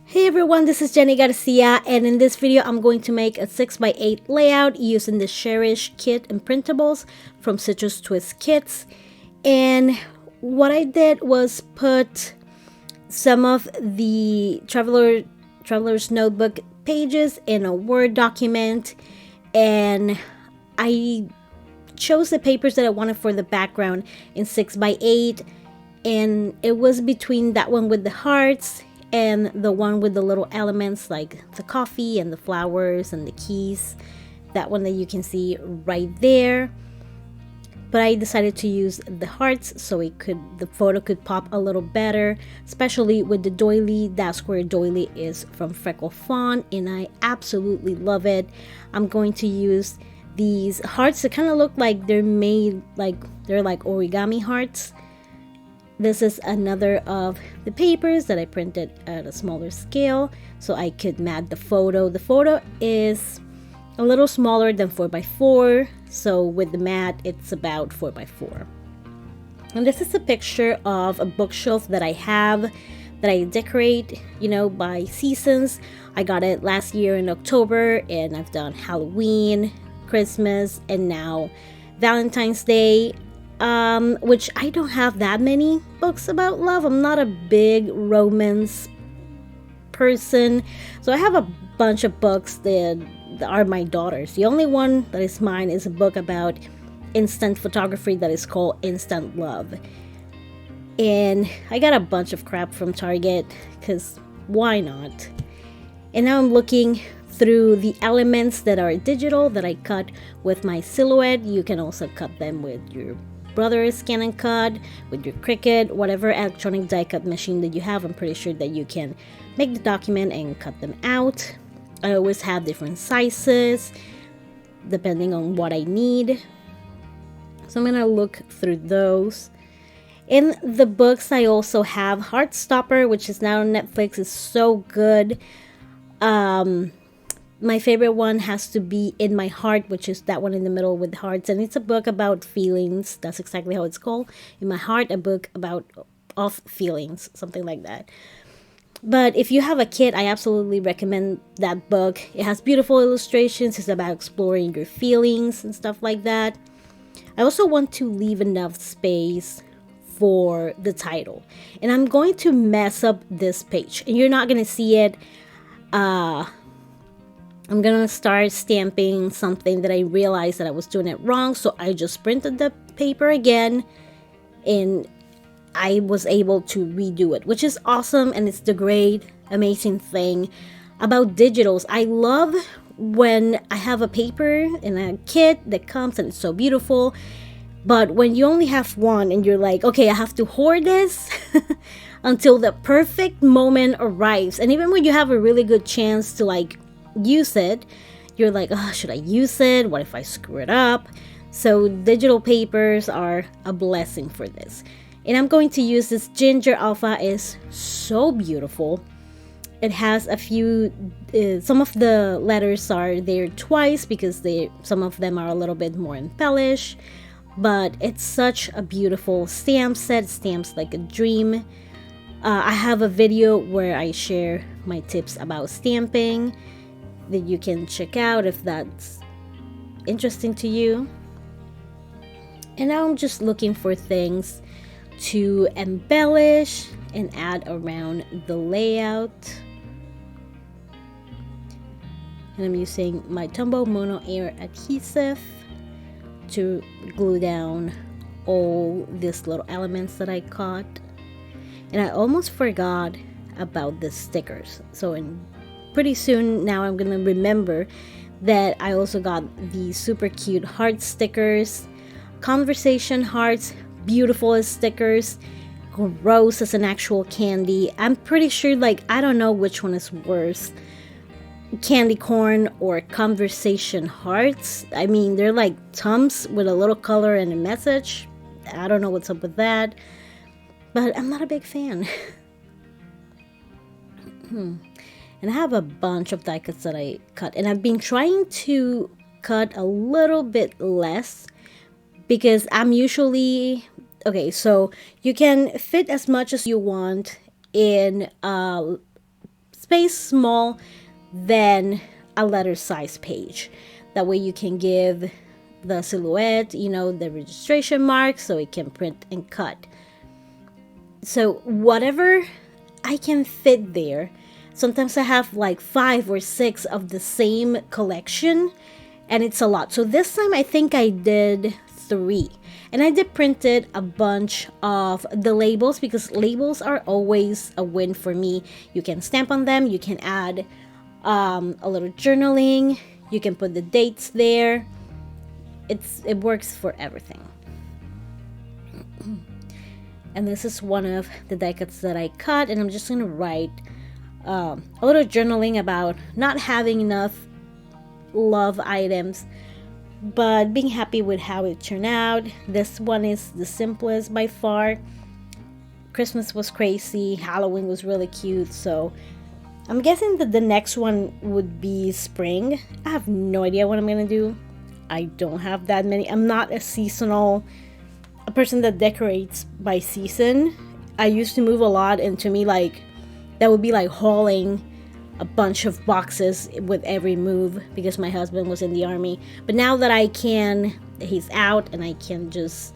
Hey everyone, this is Jenny Garcia, and in this video I'm going to make a 6x8 layout using the Cherish kit and printables from Citrus Twist Kits. And what I did was put some of the Traveler's Notebook pages in a Word document, and I chose the papers that I wanted for the background in 6x8, and it was between that one with the hearts and the one with the little elements like the coffee and the flowers and the keys, that one that you can see right there. But I decided to use the hearts so the photo could pop a little better, especially with the doily. That square doily is from Freckle Fawn and I absolutely love it. I'm going to use these hearts that kind of look like they're like origami hearts. This is another of the papers that I printed at a smaller scale so I could mat the photo. The photo is a little smaller than 4x4, so with the mat it's about 4x4. And this is a picture of a bookshelf that I have that I decorate, by seasons. I got it last year in October, and I've done Halloween, Christmas, and now Valentine's Day. Which I don't have that many books about love. I'm not a big romance person, so I have a bunch of books that are my daughter's. The only one that is mine is a book about instant photography that is called Instant Love, and I got a bunch of crap from Target because why not? And now I'm looking through the elements that are digital that I cut with my Silhouette. You can also cut them with your brother's Scan and Cut, with your Cricut, whatever electronic die cut machine that you have. I'm pretty sure that you can make the document and cut them out. I always have different sizes depending on what I need, so I'm gonna look through those. In the books I also have Heartstopper, which is now on Netflix. It's so good. My favorite one has to be In My Heart, which is that one in the middle with hearts, and it's a book about feelings. That's exactly how it's called. In My Heart, a book of feelings, something like that. But if you have a kid, I absolutely recommend that book. It has beautiful illustrations. It's about exploring your feelings and stuff like that. I also want to leave enough space for the title, and I'm going to mess up this page, and you're not going to see it. I'm gonna start stamping something that I realized that I was doing it wrong, so I just printed the paper again and I was able to redo it, which is awesome. And it's the great amazing thing about digitals. I love when I have a paper and a kit that comes and it's so beautiful, but when you only have one and you're like, okay, I have to hoard this until the perfect moment arrives. And even when you have a really good chance to use it, you're like, oh, should I use it? What if I screw it up? So digital papers are a blessing for this. And I'm going to use this Ginger Alpha. Is so beautiful. It has a few, some of the letters are there twice because some of them are a little bit more embellished, but it's such a beautiful stamp set. Stamps like a dream. I have a video where I share my tips about stamping that you can check out if that's interesting to you. And now I'm just looking for things to embellish and add around the layout. And I'm using my Tombow Mono Air adhesive to glue down all these little elements that I cut. And I almost forgot about the stickers. So pretty soon now I'm gonna remember that I also got these super cute heart stickers, conversation hearts, beautiful as stickers, gross as an actual candy. I'm pretty sure, I don't know which one is worse, candy corn or conversation hearts. I mean, they're like Tums with a little color and a message. I don't know what's up with that, but I'm not a big fan. And I have a bunch of die cuts that I cut, and I've been trying to cut a little bit less because I'm usually okay. So you can fit as much as you want in a space small than a letter size page. That way you can give the silhouette, you know, the registration mark, so it can print and cut. So whatever I can fit there. Sometimes I have like 5 or 6 of the same collection, and it's a lot. So this time I think I did 3, and I did printed a bunch of the labels, because labels are always a win for me. You can stamp on them, you can add a little journaling, you can put the dates there. It works for everything. And this is one of the die cuts that I cut, and I'm just gonna write a little journaling about not having enough love items, but being happy with how it turned out. This one is the simplest by far. Christmas was crazy, Halloween was really cute, so I'm guessing that the next one would be spring. I have no idea what I'm gonna do. I don't have that many. I'm not a person that decorates by season. I used to move a lot, and to me, like, that would be like hauling a bunch of boxes with every move, because my husband was in the army. But now that he's out, and I can just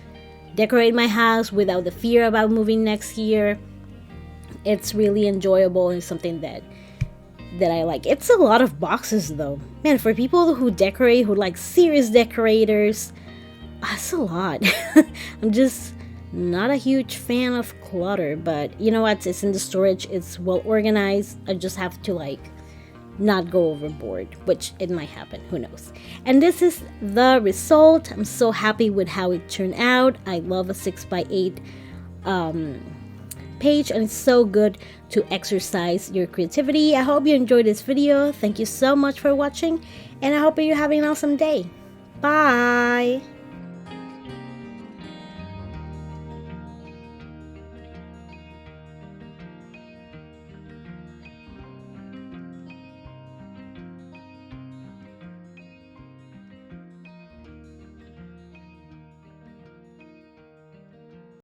decorate my house without the fear about moving next year, it's really enjoyable and something that I like. It's a lot of boxes though, man. For people who decorate, who like serious decorators, that's a lot. I'm just not a huge fan of clutter, but you know what? It's in the storage. It's well organized. I just have to like not go overboard, which it might happen. Who knows? And this is the result. I'm so happy with how it turned out. I love a 6x8 page, and it's so good to exercise your creativity. I hope you enjoyed this video. Thank you so much for watching, and I hope you're having an awesome day. Bye.